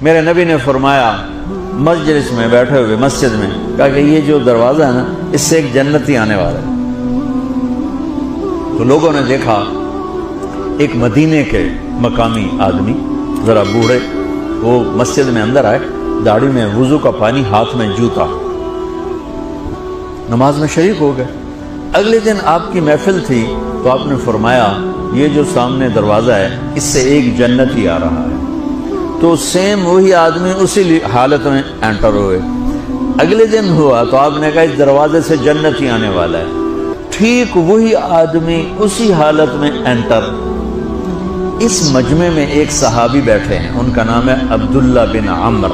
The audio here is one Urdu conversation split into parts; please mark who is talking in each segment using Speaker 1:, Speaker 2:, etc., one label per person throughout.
Speaker 1: میرے نبی نے فرمایا مجلس میں بیٹھے ہوئے مسجد میں، کہا کہ یہ جو دروازہ ہے نا اس سے ایک جنتی آنے والا ہے۔ تو لوگوں نے دیکھا ایک مدینے کے مقامی آدمی ذرا بوڑھے، وہ مسجد میں اندر آئے، داڑھی میں وضو کا پانی، ہاتھ میں جوتا، نماز میں شریک ہو گئے۔ اگلے دن آپ کی محفل تھی تو آپ نے فرمایا یہ جو سامنے دروازہ ہے اس سے ایک جنتی آ رہا ہے۔ تو سیم وہی آدمی اسی حالت میں انٹر ہوئے۔ اگلے دن ہوا تو آپ نے کہا اس دروازے سے جنتی آنے والا ہے، ٹھیک وہی آدمی اسی حالت میں انٹر۔ اس مجمع میں ایک صحابی بیٹھے ہیں، ان کا نام ہے عبداللہ بن عمر۔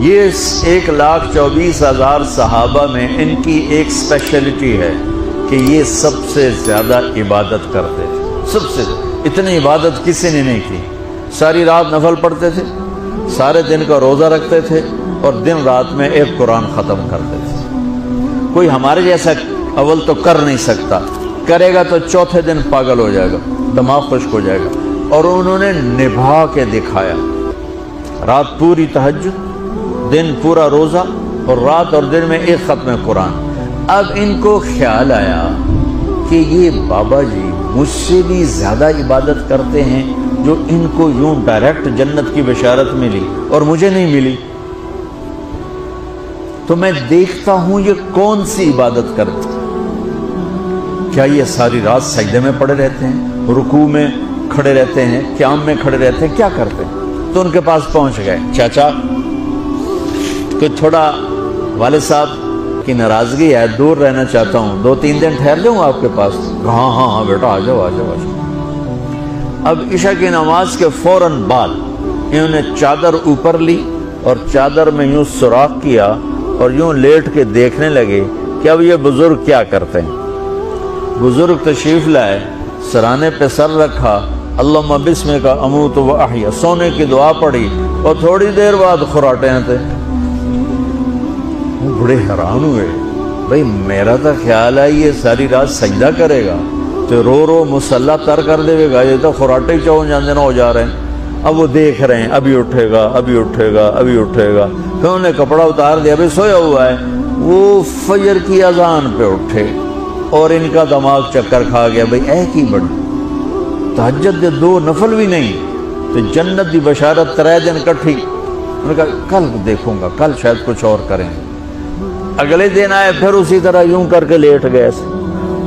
Speaker 1: یہ 1,24,000 صحابہ میں ان کی ایک اسپیشلٹی ہے کہ یہ سب سے زیادہ عبادت کرتے تھے، سب سے اتنی عبادت کسی نے نہیں کی۔ ساری رات نفل پڑھتے تھے، سارے دن کا روزہ رکھتے تھے، اور دن رات میں ایک قرآن ختم کرتے تھے۔ کوئی ہمارے جیسا اول تو کر نہیں سکتا، کرے گا تو چوتھے دن پاگل ہو جائے گا، دماغ خشک ہو جائے گا، اور انہوں نے نبھا کے دکھایا۔ رات پوری تہجد، دن پورا روزہ، اور رات اور دن میں ایک ختم قرآن۔ اب ان کو خیال آیا کہ یہ بابا جی مجھ سے بھی زیادہ عبادت کرتے ہیں، جو ان کو یوں ڈائریکٹ جنت کی بشارت ملی اور مجھے نہیں ملی، تو میں دیکھتا ہوں یہ کون سی عبادت کرتے ہیں۔ کیا یہ ساری رات سجدے میں پڑے رہتے ہیں، رکوع میں کھڑے رہتے ہیں، قیام میں کھڑے رہتے ہیں، کیا کرتے ہیں؟ تو ان کے پاس پہنچ گئے، چاچا کہ تھوڑا والد صاحب کی ناراضگی ہے، دور رہنا چاہتا ہوں، 2-3 دن ٹھہر جاؤں آپ کے پاس؟ ہاں ہاں ہاں بیٹا آ جاؤ آ جاؤ آ جاؤ۔ اب عشاء کی نماز کے فوراً بعد انہوں نے چادر اوپر لی اور چادر میں یوں سوراخ کیا اور یوں لیٹ کے دیکھنے لگے کہ اب یہ بزرگ کیا کرتے ہیں۔ بزرگ تشریف لائے، سرانے پہ سر رکھا، اللہم بسمک اموت و احیا، سونے کی دعا پڑھی، اور تھوڑی دیر بعد خراٹے تھے۔ وہ بڑے حیران ہوئے، بھئی میرا تو خیال ہے یہ ساری رات سجدہ کرے گا تو رو رو مسلح تر کر دے گا، یہ تو خراٹے چون جاندے نہ ہو جا رہے ہیں۔ اب وہ دیکھ رہے ہیں ابھی اٹھے گا ابھی اٹھے گا ابھی اٹھے گا، پھر انہوں نے کپڑا اتار دیا، ابھی سویا ہوا ہے۔ وہ فجر کی اذان پہ اٹھے اور ان کا دماغ چکر کھا گیا، بھئی اے کی بڑی تہجد دے 2 نفل بھی نہیں تو جنت دی بشارت 3 دن کٹھی۔ انہوں نے کہا کل دیکھوں گا، کل شاید کچھ اور کریں۔ اگلے دن آئے، پھر اسی طرح یوں کر کے لیٹ گئے،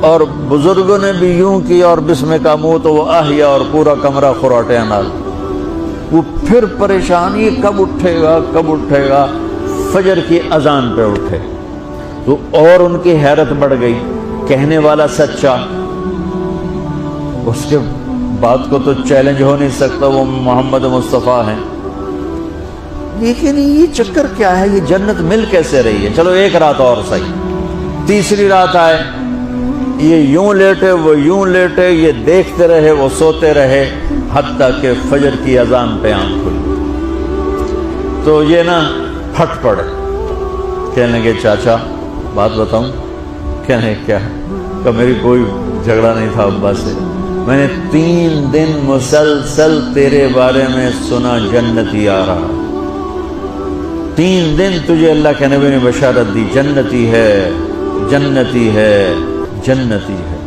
Speaker 1: اور بزرگوں نے بھی یوں کیا، اور بسمک اموت و احیا، اور پورا کمرہ خراٹے نال۔ وہ پھر پریشان، یہ کب اٹھے گا کب اٹھے گا؟ فجر کی اذان پہ اٹھے تو اور ان کی حیرت بڑھ گئی، کہنے والا سچا، اس کے بات کو تو چیلنج ہو نہیں سکتا، وہ محمد مصطفیٰ ہیں، لیکن یہ چکر کیا ہے، یہ جنت مل کیسے رہی ہے؟ چلو ایک رات اور صحیح۔ تیسری رات آئے، یہ یوں لیٹے وہ یوں لیٹے، یہ دیکھتے رہے وہ سوتے رہے، حتیٰ کہ فجر کی اذان پہ آنکھ کھلی تو یہ نا پھٹ پڑے، کہنے لگے چاچا بات بتاؤں؟ کہنے کیا ہے؟ کہ میری کوئی جھگڑا نہیں تھا ابا سے، میں نے 3 دن مسلسل تیرے بارے میں سنا جنتی آ رہا، 3 دن تجھے اللہ کے نبی نے بشارت دی، جنتی ہے جنتی ہے جنتی ہے،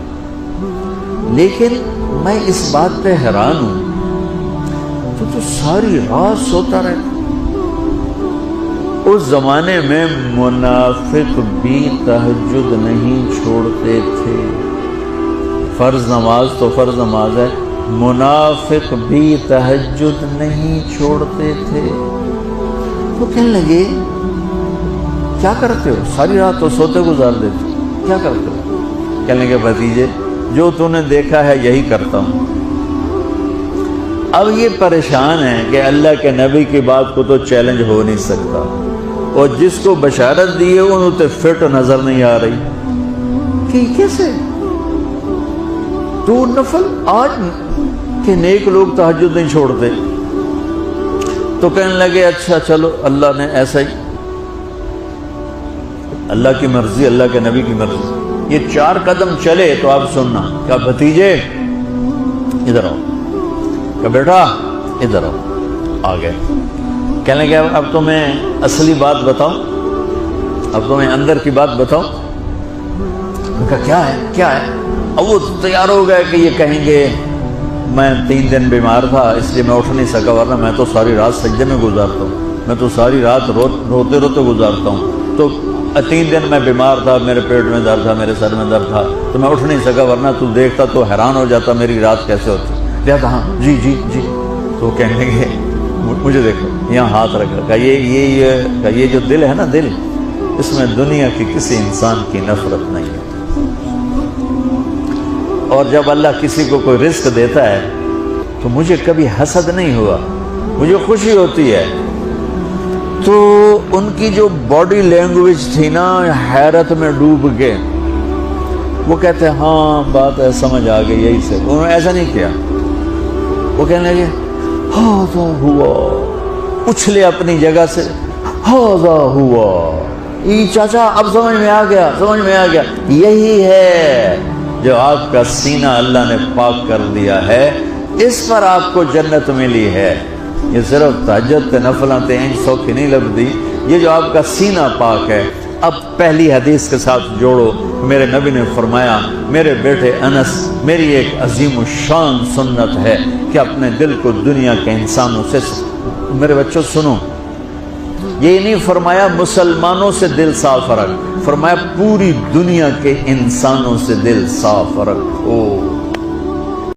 Speaker 1: لیکن میں اس بات پہ حیران ہوں تو ساری رات سوتا رہتا۔ اس زمانے میں منافق بھی تہجد نہیں چھوڑتے تھے، فرض نماز تو فرض نماز ہے، منافق بھی تہجد نہیں چھوڑتے تھے۔ تو کہنے لگے کیا کرتے ہو؟ ساری رات تو سوتے گزار دیتے، کیا کرتے ہو؟ کہنے لگے بھتیجے جو تو نے دیکھا ہے یہی کرتا ہوں۔ اب یہ پریشان ہے کہ اللہ کے نبی کی بات کو تو چیلنج ہو نہیں سکتا، اور جس کو بشارت دی ہے انہوں تے فٹ نظر نہیں آ رہی کہ کیسے تو نفل آج کہ نیک لوگ تہجد نہیں چھوڑتے۔ تو کہنے لگے اچھا چلو اللہ نے ایسا ہی، اللہ کی مرضی، اللہ کے نبی کی مرضی۔ یہ 4 قدم چلے تو آپ سننا، کہا بھتیجے ادھر آؤ، کہا بیٹا ادھر آؤ، آ گئے۔ کہنے لگے اب تمہیں اصلی بات بتاؤں، اب تمہیں اندر کی بات بتاؤں. ان کا کیا ہے کیا ہے؟ اب وہ تیار ہو گئے کہ یہ کہیں گے میں 3 دن بیمار تھا اس لیے میں اٹھ نہیں سکا، ورنہ میں تو ساری رات سجدے میں گزارتا ہوں، میں تو ساری رات روتے روتے گزارتا ہوں. تو 3 دن میں بیمار تھا، میرے پیٹ میں درد تھا، میرے سر میں درد تھا، تو میں اٹھ نہیں سکا، ورنہ تو دیکھتا تو حیران ہو جاتا میری رات کیسے ہوتی. کہتا ہاں جی جی جی. تو کہنے لگے مجھے دیکھو یہاں ہاتھ رکھ رکھا، یہ جو دل ہے نا، دل اس میں دنیا کی کسی انسان کی نفرت نہیں ہے. اور جب اللہ کسی کو کوئی رزق دیتا ہے تو مجھے کبھی حسد نہیں ہوا، مجھے خوشی ہوتی ہے. تو ان کی جو باڈی لینگویج تھی نا، حیرت میں ڈوب کے وہ کہتے ہیں ہاں بات ہے سمجھ آ گئی یہی سے. انہوں نے ایسا نہیں کیا، وہ کہنے لگے ہاذا ہوا، اچھلے اپنی جگہ سے، ہاذا ہوا، یہ چاچا اب سمجھ میں آ گیا، سمجھ میں آ گیا. یہی ہے جو آپ کا سینہ اللہ نے پاک کر دیا ہے، اس پر آپ کو جنت ملی ہے. یہ صرف تہجد تے نفلاں تے انج سوکھی نہیں لبدی، یہ جو آپ کا سینہ پاک ہے. اب پہلی حدیث کے ساتھ جوڑو، میرے نبی نے فرمایا میرے بیٹے انس، میری ایک عظیم الشان سنت ہے کہ اپنے دل کو دنیا کے انسانوں سے، میرے بچوں سنو، یہ نہیں فرمایا مسلمانوں سے دل صاف رکھ، فرمایا پوری دنیا کے انسانوں سے دل صاف رکھو.